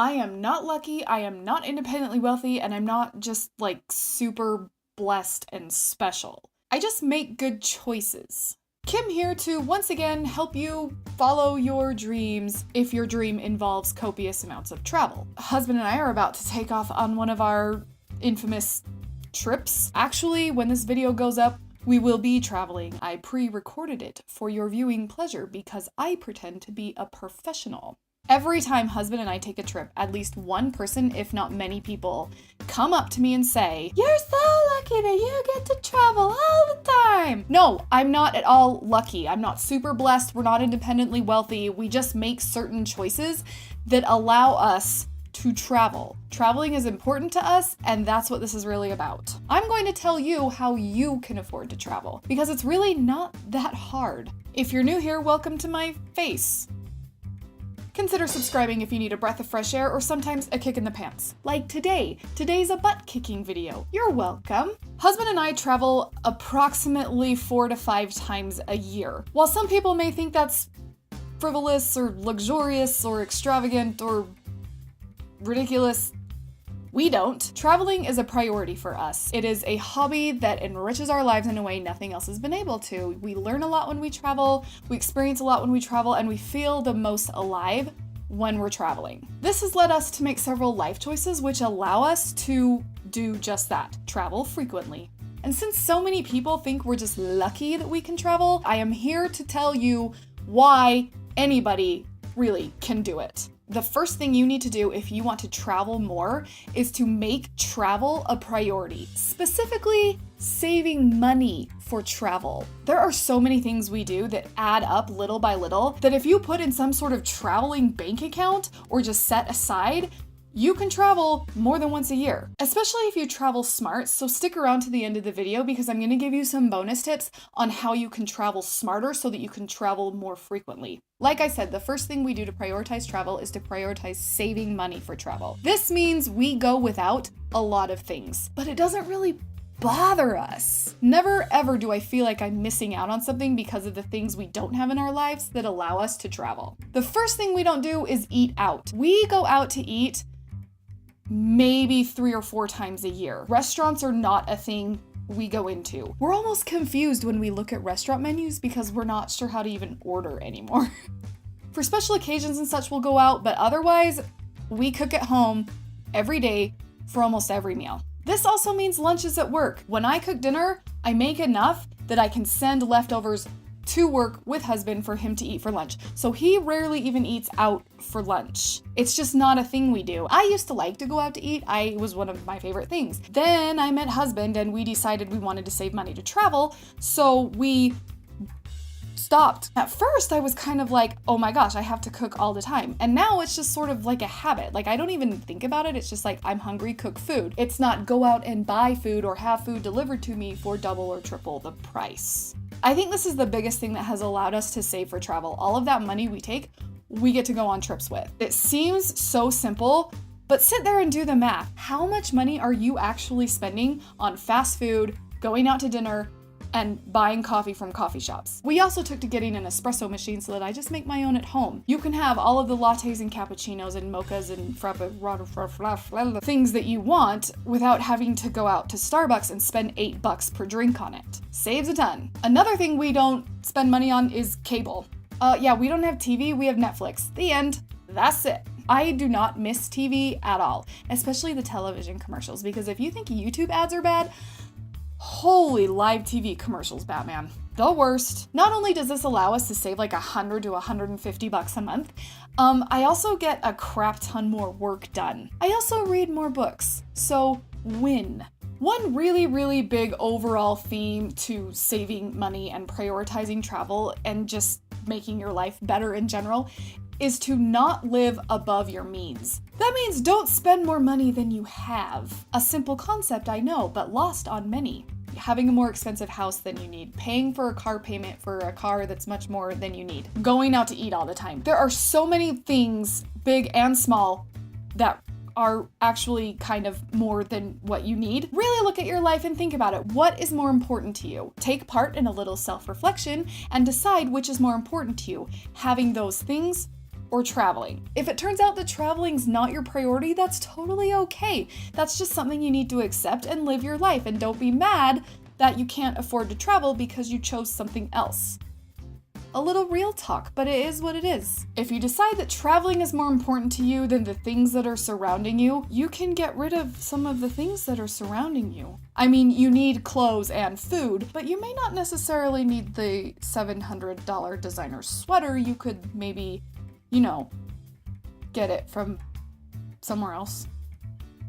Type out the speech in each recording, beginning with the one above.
I am not lucky, I am not independently wealthy, and I'm not just like super blessed and special. I just make good choices. Kim here to once again help you follow your dreams if your dream involves copious amounts of travel. Husband and I are about to take off on one of our infamous trips. Actually, when this video goes up, we will be traveling. I pre-recorded it for your viewing pleasure because I pretend to be a professional. Every time husband and I take a trip, at least one person, if not many people, come up to me and say, "You're so lucky that you get to travel all the time." No, I'm not at all lucky. I'm not super blessed. We're not independently wealthy. We just make certain choices that allow us to travel. Traveling is important to us, and that's what this is really about. I'm going to tell you how you can afford to travel, because it's really not that hard. If you're new here, welcome to my face. Consider subscribing if you need a breath of fresh air or sometimes a kick in the pants. Like today. Today's a butt-kicking video. You're welcome. Husband and I travel approximately 4 to 5 times a year. While some people may think that's frivolous or luxurious or extravagant or ridiculous, we don't. Traveling is a priority for us. It is a hobby that enriches our lives in a way nothing else has been able to. We learn a lot when we travel, we experience a lot when we travel, and we feel the most alive when we're traveling. This has led us to make several life choices which allow us to do just that, travel frequently. And since so many people think we're just lucky that we can travel, I am here to tell you why anybody really can do it. The first thing you need to do if you want to travel more is to make travel a priority, specifically saving money for travel. There are so many things we do that add up little by little that if you put in some sort of traveling bank account or just set aside, you can travel more than once a year, especially if you travel smart. So stick around to the end of the video because I'm going to give you some bonus tips on how you can travel smarter so that you can travel more frequently. Like I said, the first thing we do to prioritize travel is to prioritize saving money for travel. This means we go without a lot of things, but it doesn't really bother us. Never ever do I feel like I'm missing out on something because of the things we don't have in our lives that allow us to travel. The first thing we don't do is eat out. We go out to eat maybe 3 or 4 times a year. Restaurants are not a thing we go into. We're almost confused when we look at restaurant menus because we're not sure how to even order anymore. For special occasions and such, we'll go out, but otherwise, we cook at home every day for almost every meal. This also means lunches at work. When I cook dinner, I make enough that I can send leftovers to work with husband for him to eat for lunch. So he rarely even eats out for lunch. It's just not a thing we do. I used to like to go out to eat. It was one of my favorite things. Then I met husband and we decided we wanted to save money to travel. So we stopped. At first I was kind of like, oh my gosh, I have to cook all the time. And now it's just sort of like a habit. Like I don't even think about it. It's just like, I'm hungry, cook food. It's not go out and buy food or have food delivered to me for double or triple the price. I think this is the biggest thing that has allowed us to save for travel. All of that money we take, we get to go on trips with. It seems so simple, but sit there and do the math. How much money are you actually spending on fast food, going out to dinner, and buying coffee from coffee shops? We also took to getting an espresso machine so that I just make my own at home. You can have all of the lattes and cappuccinos and mochas and things that you want without having to go out to Starbucks and spend $8 per drink on it. Saves a ton. Another thing we don't spend money on is cable. Yeah, we don't have TV, we have Netflix. The end. That's it. I do not miss TV at all, especially the television commercials, because if you think YouTube ads are bad, holy live TV commercials, Batman. The worst. Not only does this allow us to save like $100 to $150 a month, I also get a crap ton more work done. I also read more books. So win. One really, really big overall theme to saving money and prioritizing travel and just making your life better in general is to not live above your means. That means don't spend more money than you have. A simple concept, I know, but lost on many. Having a more expensive house than you need, paying for a car payment for a car that's much more than you need, going out to eat all the time. There are so many things, big and small, that are actually kind of more than what you need. Really look at your life and think about it. What is more important to you? Take part in a little self-reflection and decide which is more important to you, having those things or traveling. If it turns out that traveling's not your priority, that's totally okay. That's just something you need to accept and live your life, and don't be mad that you can't afford to travel because you chose something else. A little real talk, but it is what it is. If you decide that traveling is more important to you than the things that are surrounding you, you can get rid of some of the things that are surrounding you. I mean, you need clothes and food, but you may not necessarily need the $700 designer sweater. You could maybe, get it from somewhere else.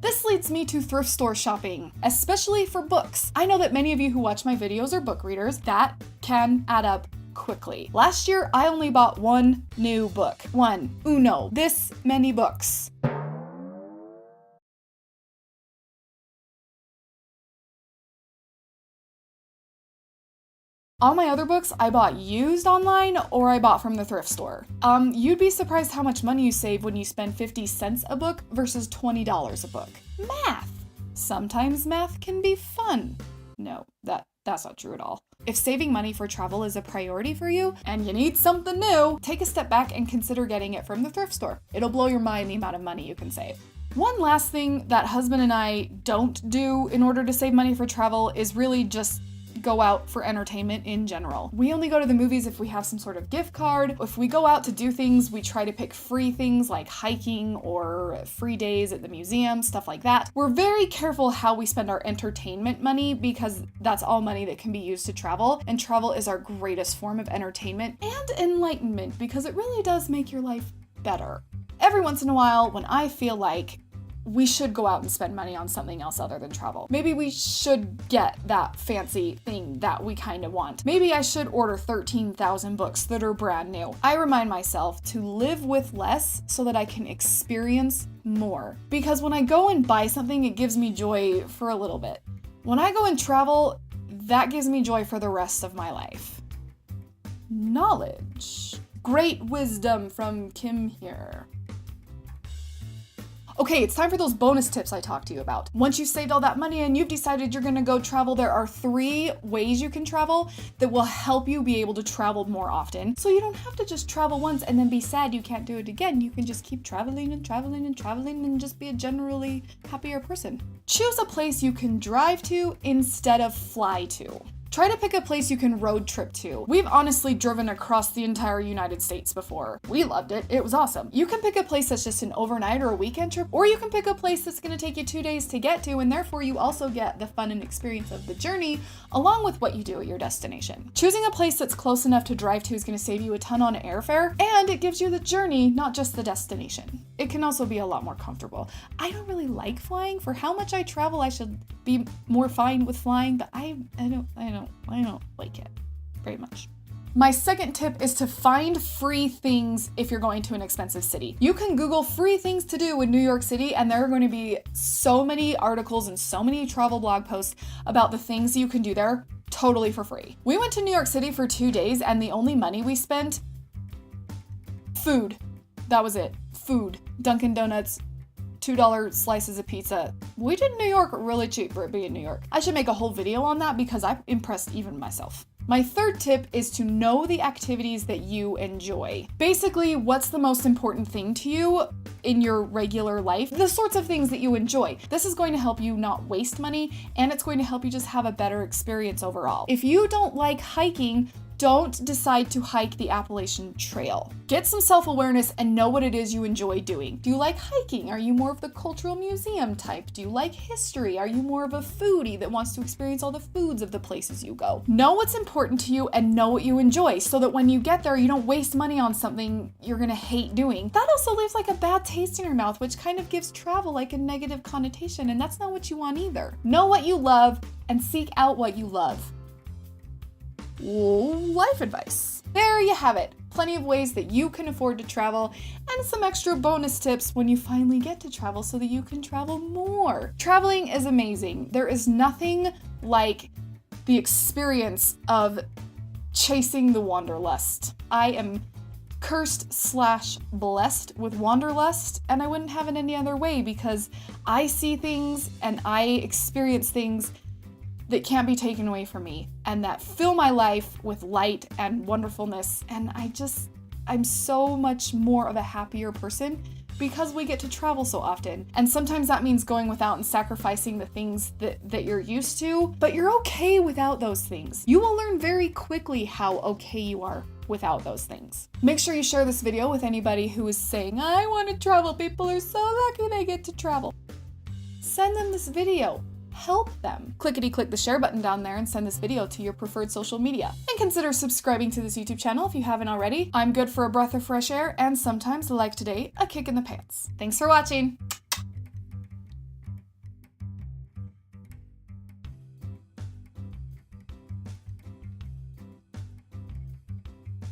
This leads me to thrift store shopping, especially for books. I know that many of you who watch my videos are book readers. That can add up quickly. Last year, I only bought one new book. This many books. All my other books I bought used online or I bought from the thrift store. You'd be surprised how much money you save when you spend 50 cents a book versus $20 a book. Math! Sometimes math can be fun. No, that's not true at all. If saving money for travel is a priority for you and you need something new, take a step back and consider getting it from the thrift store. It'll blow your mind the amount of money you can save. One last thing that husband and I don't do in order to save money for travel is really just go out for entertainment in general. We only go to the movies if we have some sort of gift card. If we go out to do things, we try to pick free things like hiking or free days at the museum, stuff like that. We're very careful how we spend our entertainment money because that's all money that can be used to travel, and travel is our greatest form of entertainment and enlightenment because it really does make your life better. Every once in a while, when I feel like we should go out and spend money on something else other than travel. Maybe we should get that fancy thing that we kind of want. Maybe I should order 13,000 books that are brand new. I remind myself to live with less so that I can experience more. Because when I go and buy something, it gives me joy for a little bit. When I go and travel, that gives me joy for the rest of my life. Knowledge. Great wisdom from Kim here. Okay, it's time for those bonus tips I talked to you about. Once you've saved all that money and you've decided you're gonna go travel, there are 3 ways you can travel that will help you be able to travel more often. So you don't have to just travel once and then be sad you can't do it again. You can just keep traveling and traveling and traveling and just be a generally happier person. Choose a place you can drive to instead of fly to. Try to pick a place you can road trip to. We've honestly driven across the entire United States before. We loved it. It was awesome. You can pick a place that's just an overnight or a weekend trip, or you can pick a place that's gonna take you 2 days to get to, and therefore you also get the fun and experience of the journey along with what you do at your destination. Choosing a place that's close enough to drive to is gonna save you a ton on airfare, and it gives you the journey, not just the destination. It can also be a lot more comfortable. I don't really like flying. For how much I travel, I should be more fine with flying, but I don't like it very much. My second tip is to find free things if you're going to an expensive city. You can Google free things to do in New York City, and there are going to be so many articles and so many travel blog posts about the things you can do there totally for free. We went to New York City for 2 days, and the only money we spent, food. That was it. Food. Dunkin' Donuts, $2 slices of pizza. We did New York really cheap for it being New York. I should make a whole video on that because I'm impressed even myself. My third tip is to know the activities that you enjoy. Basically, what's the most important thing to you in your regular life? The sorts of things that you enjoy. This is going to help you not waste money, and it's going to help you just have a better experience overall. If you don't like hiking, don't decide to hike the Appalachian Trail. Get some self-awareness and know what it is you enjoy doing. Do you like hiking? Are you more of the cultural museum type? Do you like history? Are you more of a foodie that wants to experience all the foods of the places you go? Know what's important to you and know what you enjoy so that when you get there, you don't waste money on something you're gonna hate doing. That also leaves like a bad taste in your mouth, which kind of gives travel like a negative connotation, and that's not what you want either. Know what you love and seek out what you love. Life advice. There you have it. Plenty of ways that you can afford to travel and some extra bonus tips when you finally get to travel so that you can travel more. Traveling is amazing. There is nothing like the experience of chasing the wanderlust. I am cursed/blessed with wanderlust, and I wouldn't have it any other way because I see things and I experience things that can't be taken away from me and that fill my life with light and wonderfulness, and I'm so much more of a happier person because we get to travel so often. And sometimes that means going without and sacrificing the things that you're used to, but you're okay without those things. You will learn very quickly how okay you are without those things. Make sure you share this video with anybody who is saying, I want to travel. People are so lucky they get to travel. Send them this video. Help them. Clickety-click the share button down there and send this video to your preferred social media. And consider subscribing to this YouTube channel if you haven't already. I'm good for a breath of fresh air and sometimes, like today, a kick in the pants. Thanks for watching.